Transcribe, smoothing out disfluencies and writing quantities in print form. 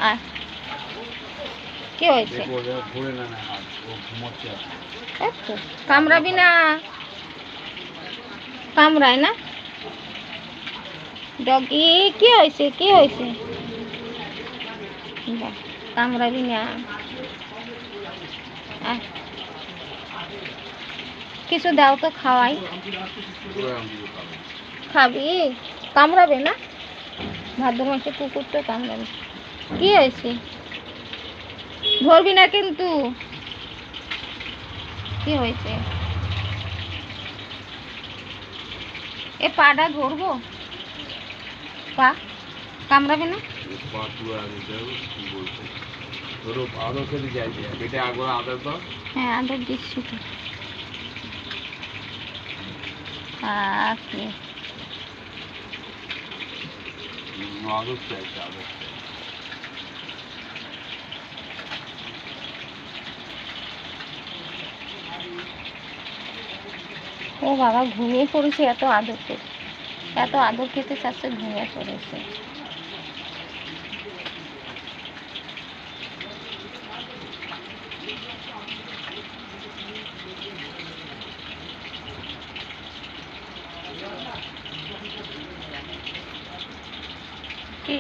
আয়, কি হয়েছে? একটু কামড়াবি না, কামড়ায় না ডগি। কি হয়েছে, কি হয়েছে? বাহ, কামড়াবি না। আয়, কিছু দাও তো খাওয়াই। খাবি? কামড়াবে না? ভাদ্র মাসে কুকুর তো কামড়াবে। কি হয়েছে? ধরবি না কিন্তু। কি হয়েছে? এ পাটা ধরবো? পা কামড়াবে না? হ্যাঁ, আদর দিচ্ছি তো। ও বাবা, ঘুমিয়ে পড়েছে। এত আদর খেতে, এত আদর খেতে চাচ্ছে, ঘুমিয়ে পড়েছে। কি